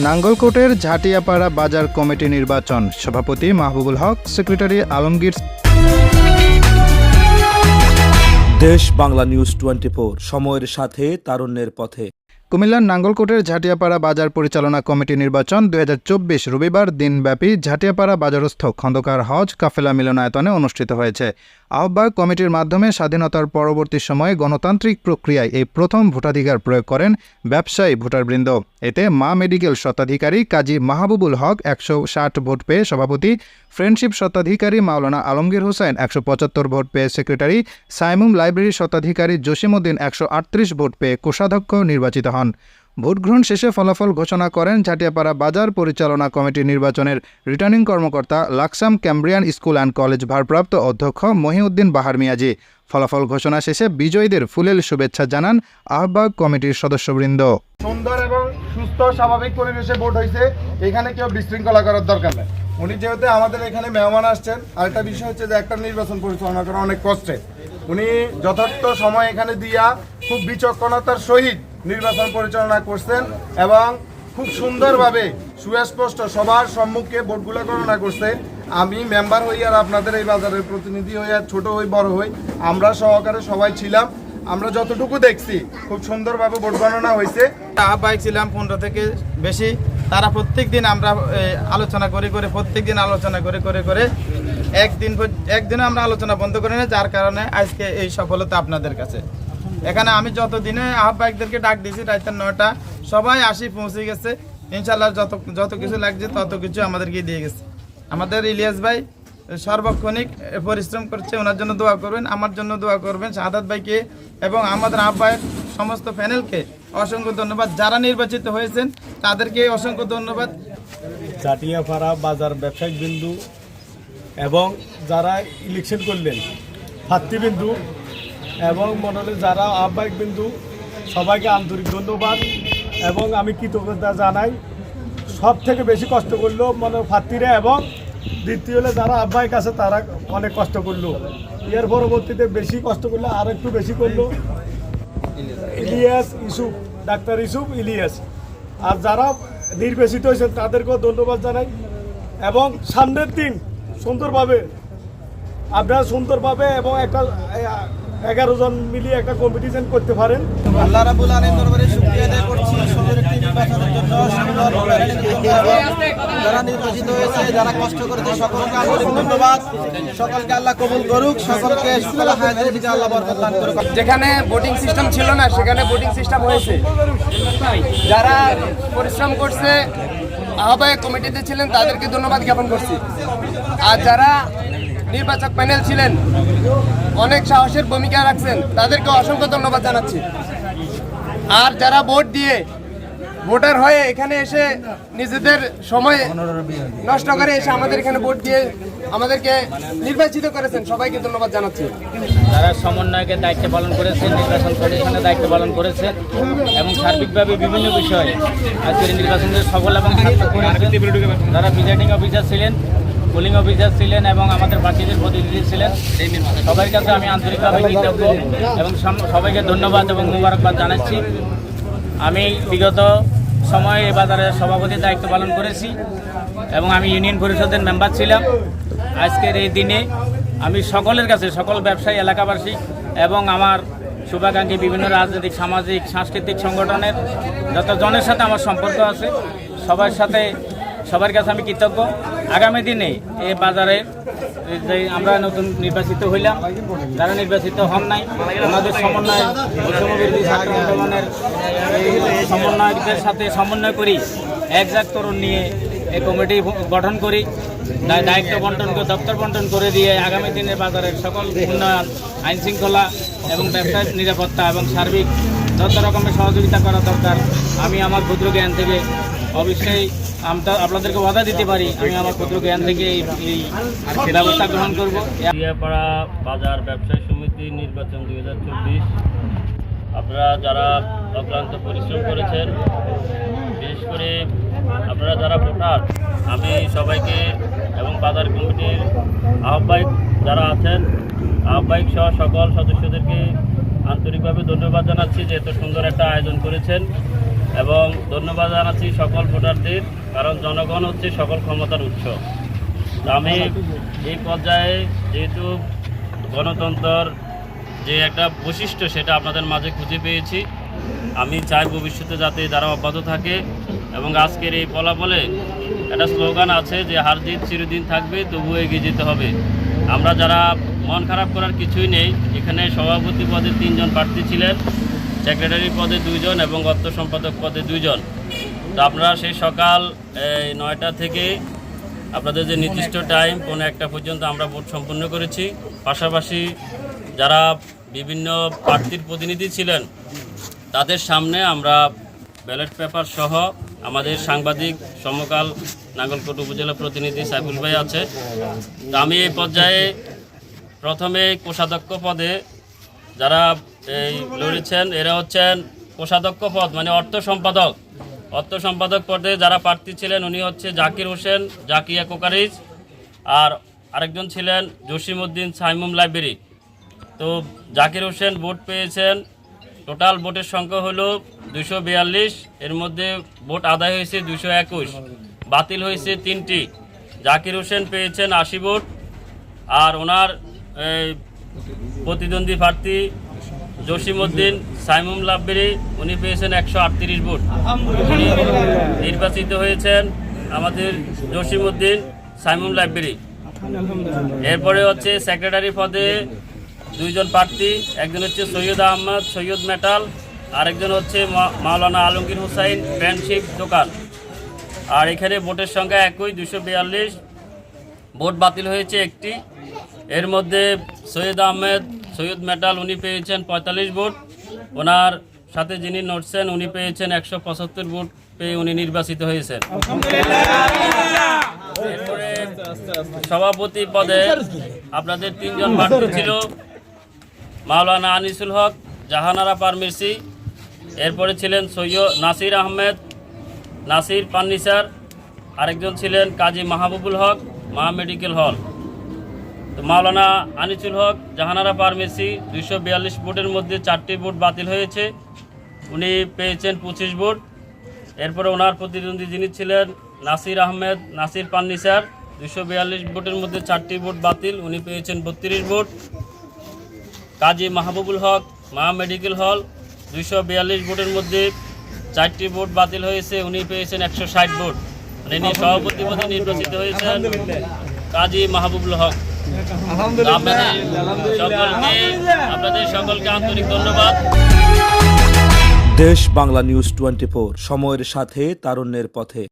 নাঙ্গলকোটের ঝাটিয়াপাড়া বাজার কমিটি নির্বাচন, সভাপতি মাহবুবুল হক, সেক্রেটারি আলমগীর। দেশ বাংলা নিউজ 24, সময়ের সাথে তারুণ্যের পথে। কুমিল্লার নাঙ্গলকোটের ঝাটিয়াপাড়া বাজার পরিচালনা কমিটি নির্বাচন 2024 রবিবার দিনব্যাপী ঝাটিয়াপাড়া বাজারস্থ খন্দকার হজ কাফেলা মিলনায়তনে অনুষ্ঠিত হয়েছে। আহ্বায়ক কমিটির মাধ্যমে স্বাধীনতার পরবর্তী সময়ে গণতান্ত্রিক প্রক্রিয়ায় এই প্রথম ভোটাধিকার প্রয়োগ করেন ব্যবসায়ী ভোটারবৃন্দ। এতে মা মেডিকেল স্বত্বাধিকারী কাজী মাহবুবুল হক 160 ভোট পেয়ে সভাপতি, ফ্রেন্ডশিপ স্বত্বাধিকারী মাওলানা আলমগীর হোসেন 175 ভোট পেয়ে সেক্রেটারি, সাইমুম লাইব্রেরি স্বত্বাধিকারী জসিমউদ্দিন 138 ভোট পেয়ে কোষাধ্যক্ষ নির্বাচিত হন। ভোটগ্রহণ শেষে ফলাফল ঘোষণা করেন ঝাটিয়াপাড়া বাজার পরিচালনা কমিটি নির্বাচনের রিটার্নিং কর্মকর্তা, Laksam Cambrian school and college ভারপ্রাপ্ত অধ্যক্ষ মহিউদ্দিন বাহার মিয়াজি। ফলাফল ঘোষণা শেষে বিজয়ীদের ফুলেল শুভেচ্ছা জানান আহ্বায়ক কমিটির সদস্যবৃন্দ। সুন্দর এবং সুস্থ স্বাভাবিক পরিবেশে ভোট হয়েছে, এখানে কেউ বিশৃঙ্খলা করার দরকার নেই। উনি যেহেতু আমাদের এখানে মেহমান আসছেন, আরেকটা বিষয় হচ্ছে যে একটা নির্বাচন পরিচালনা করা অনেক কষ্টে, উনি যথার্থ সময় এখানে দিয়া খুব বিচক্ষণতার সহিত নির্বাচন পরিচালনা করছেন এবং খুব সুন্দরভাবে সুস্পষ্ট সবার সম্মুখে ভোটগুলো গণনা করছে। আমি মেম্বার হই আর আপনাদের এই বাজারের প্রতিনিধি হই আর ছোট হই বড় হই, আমরা সহকারে সবাই ছিলাম। আমরা যতটুকু দেখছি খুব সুন্দরভাবে ভোট গণনা হয়েছে। আহ্বায়ক ছিলাম 15 থেকে বেশি, তারা প্রত্যেক দিন আমরা আলোচনা করে প্রত্যেক দিন আলোচনা করে একদিনও আমরা আলোচনা বন্ধ করি না, যার কারণে আজকে এই সফলতা আপনাদের কাছে। এখানে আমি যতদিনে আহ্বায়কদেরকে ডাক দিয়েছি রাত 9টা, সবাই পৌঁছে গেছে। ইনশাল্লাহ যত কিছু লাগছে তত কিছু আমাদেরকে দিয়ে গেছে। আমাদের ইলিয়াস ভাই সর্বক্ষণিক পরিশ্রম করছে, ওনার জন্য দোয়া করবেন, আমার জন্য দোয়া করবেন, শাহাদাত ভাইকে এবং আমাদের আহ্বায়ক সমস্ত প্যানেলকে অসংখ্য ধন্যবাদ। যারা নির্বাচিত হয়েছেন তাদেরকে অসংখ্য ধন্যবাদ। ঝাটিয়াপাড়া বাজার ব্যবসায়িক বিন্দু এবং যারা ইলেকশন করলেন প্রার্থীবিন্দু এবং মনে যারা আহ্বায়ক বিন্দু, সবাইকে আন্তরিক ধন্যবাদ এবং আমি কৃতজ্ঞতা জানাই। সব থেকে বেশি কষ্ট করলো প্রার্থীরা এবং দ্বিতীয় হলে যারা আহ্বায়ক আছে তারা অনেক কষ্ট করলো। এর পরবর্তীতে বেশি কষ্ট করলো, আর একটু বেশি করলো ইলিয়াস ইউসুফ, ডাক্তার ইউসুফ ইলিয়াস। আর যারা নির্বাচিত হয়েছেন তাদেরকেও ধন্যবাদ জানাই এবং সামনের দিন সুন্দরভাবে আপনারা সুন্দরভাবে এবং একটা 11 জন মিলিয়ে একটা কম্পিটিশন করতে পারেন। আল্লাহ রাব্বুল আলামিনের দরবারে শুকরিয়া আদায় করছি সুন্দর একটি নির্বাচনের জন্য। যারা নির্বাচিত হয়েছে, যারা কষ্ট করেছে, সকলকে আন্তরিক ধন্যবাদ। সকলকে আল্লাহ কবুল করুক, সকলকে সুফলা হায়াতের দিকে আল্লাহ বরকত দান করুক। যেখানে ভোটিং সিস্টেম ছিল না সেখানে ভোটিং সিস্টেম হয়েছে। যারা পরিশ্রম করছে, আহ্বায়ক কমিটিতে ছিলেন, তাদেরকে ধন্যবাদ জ্ঞাপন করছি। আর যারা নির্বাচক প্যানেল ছিলেন, অনেক সাহসের ভূমিকা রাখছেন, তাদেরকে অসংখ্য ধন্যবাদ জানাচ্ছি। আর যারা ভোট দিয়ে ভোটার হয়ে এখানে এসে নিজেদের সময় নষ্ট করে এসে আমাদের এখানে ভোট দিয়ে আমাদেরকে নির্বাচিত করেছেন, সবাইকে ধন্যবাদ জানাচ্ছি। যারা সমন্বয়কের দায়িত্ব পালন করেছেন, নির্বাচন কমিশনের দায়িত্ব পালন করেছেন এবং সার্বিকভাবে বিভিন্ন বিষয়ে আজকের নির্বাচনের সফল এবং সার্থক করেছেন। যারা প্রিজাইডিং অফিসার ছিলেন, পোলিং অফিসার ছিলেন এবং আমাদের প্রার্থীদের প্রতিনিধি ছিলেন, সবার কাছে আমি আন্তরিকভাবে কৃতজ্ঞ এবং সবাইকে ধন্যবাদ এবং মোবারকবাদ জানাচ্ছি। আমি বিগত সময়ে এই বাজারের সভাপতির দায়িত্ব পালন করেছি এবং আমি ইউনিয়ন পরিষদের মেম্বার ছিলাম। আজকের এই দিনে আমি সকলের কাছে, সকল ব্যবসায়ী, এলাকাবাসী এবং আমার শুভাকাঙ্ক্ষী বিভিন্ন রাজনৈতিক, সামাজিক, সাংস্কৃতিক সংগঠনের যত জনের সাথে আমার সম্পর্ক আছে সবার কাছে আমি কৃতজ্ঞ। আগামী দিনে এই বাজারে যে আমরা নতুন নির্বাচিত হইলাম, যারা নির্বাচিত হন নাই, আমাদের সমন্বয় বৈষম্যবিরোধী ছাত্র আন্দোলনের সমন্বয়কদের সাথে সমন্বয় করি, একজাক তরুণ নিয়ে এই কমিটি গঠন করি, দায়িত্ব বন্টন করে, দপ্তর বন্টন করে দিয়ে আগামী দিনের বাজারের সকল উন্নয়ন, আইন শৃঙ্খলা এবং ব্যবসায়িক নিরাপত্তা এবং সার্বিক যত রকমের সহযোগিতা করা দরকার আমি আমার ক্ষুদ্র জ্ঞান থেকে অবশ্যই আপনাদেরকে ওয়াদা দিতে পারি, আমি আমার ক্ষুদ্র জ্ঞান থেকে এই ব্যবস্থা গ্রহণ করব। ঝাটিয়াপাড়া বাজার ব্যবসায়ী সমিতি নির্বাচন 2024 আপনারা যারা অক্লান্ত পরিশ্রম করেছেন, বিশেষ করে আপনারা যারা ভোটার, আমি সবাইকে এবং বাজার কমিটির আহ্বায়ক যারা আছেন, আহ্বায়ক সহ সকল সদস্যদেরকে আন্তরিকভাবে ধন্যবাদ জানাচ্ছি যে এত সুন্দর একটা আয়োজন করেছেন। এবং ধন্যবাদ জানাচ্ছি সকল ভোটারদের, কারণ জনগণ হচ্ছে সকল ক্ষমতার উৎস। তা আমি এই পর্যায়ে যেহেতু গণতন্ত্রের যে একটা বৈশিষ্ট্য সেটা আপনাদের মাঝে খুঁজে পেয়েছি, আমি চাই ভবিষ্যতে যাতে তারা অব্যাহত থাকে। এবং আজকের এই ফলাফলে একটা স্লোগান আছে যে হার জিত চিরদিন থাকবে, তবুও এগিয়ে যেতে হবে। আমরা যারা মন খারাপ করার কিছুই নেই, এখানে সভাপতি পদে 3 জন প্রার্থী ছিলেন, সেক্রেটারি পদে 2 জন এবং অর্থ সম্পাদক পদে 2 জন। তো আপনারা সেই সকাল 9টা থেকে আপনাদের যে নির্দিষ্ট টাইম 1:15 পর্যন্ত আমরা ভোট সম্পন্ন করেছি। পাশাপাশি যারা বিভিন্ন প্রার্থীর প্রতিনিধি ছিলেন তাদের সামনে আমরা ব্যালট পেপার সহ আমাদের সাংবাদিক সমকাল নাঙ্গলকোট উপজেলা প্রতিনিধি সাইফুল ভাই আছে। তো আমি এই পর্যায়ে প্রথমে কোষাধ্যক্ষ পদে যারা লড়েছেন এরা হচ্ছেন কোষাধ্যক্ষ পদ মানে অর্থ সম্পাদক পদে যারা প্রার্থী ছিলেন উনি হচ্ছে জাকির হোসেন জাকিয়া কোকারিজ, আর আরেকজন ছিলেন জসিমউদ্দিন সাইমুম লাইব্রেরি। তো জাকির হোসেন ভোট পেয়েছেন, টোটাল ভোটের সংখ্যা হলো 242, এর মধ্যে ভোট আদায় হয়েছে 221, বাতিল হয়েছে 3টি। জাকির হোসেন পেয়েছেন 80 ভোট, আর ওনার প্রতিদ্বন্দ্বী প্রার্থী জসিমউদ্দিন সাইমুম লাইব্রেরি উনি পেয়েছেন 138 ভোট। উনি নির্বাচিত হয়েছেন আমাদের জসিমউদ্দিন সাইমুম লাইব্রেরি। এরপরে হচ্ছে সেক্রেটারি পদে 2 জন প্রার্থী, একজন হচ্ছে সৈয়দ আহমদ সৈয়দ মেটাল, আরেকজন হচ্ছে মাওলানা আলমগীর হুসাইন ফ্রেন্ডশিপ দোকান। আর এখানে ভোটের সংখ্যা একই 242, ভোট বাতিল হয়েছে 1টি। এর মধ্যে সৈয়দ আহমেদ সৈয়দ মেটাল উনি পেয়েছেন 45 ভোট, ওনার সাথে যিনি নড়ছেন উনি পেয়েছেন 175 ভোট পেয়ে উনি নির্বাচিত হয়েছেন। এরপরে সভাপতি পদে আপনাদের 3 জন প্রার্থী ছিল, মাওলানা আনিসুল হক জাহানারা ফার্মেসি, এরপরে ছিলেন সৈয়দ নাসির আহমেদ নাসির পান্নিসার, আরেকজন ছিলেন কাজী মাহবুবুল হক মা মেডিকেল হল। তো মাওলানা আনিসুল হক জাহানারা ফার্মেসি 242 ভোটের মধ্যে 4টি ভোট বাতিল হয়েছে, উনি পেয়েছেন 25 ভোট। এরপরে ওনার প্রতিদ্বন্দ্বী যিনি ছিলেন নাসির আহমেদ নাসির পান্নিসার 242 ভোটের মধ্যে 4টি ভোট বাতিল, উনি পেয়েছেন 32 ভোট। কাজী মাহবুবুল হক মা মেডিকেল হল 242 ভোটের মধ্যে 4টি ভোট বাতিল হয়েছে, উনি পেয়েছেন 160 ভোট। মানে ইনি সভাপতি পদে নির্বাচিত হয়েছেন কাজী মাহবুবুল হক। আপনাদের সকলকে আন্তরিক ধন্যবাদ। দেশ বাংলা নিউজ 24, সময়ের সাথে তারুণ্যের পথে।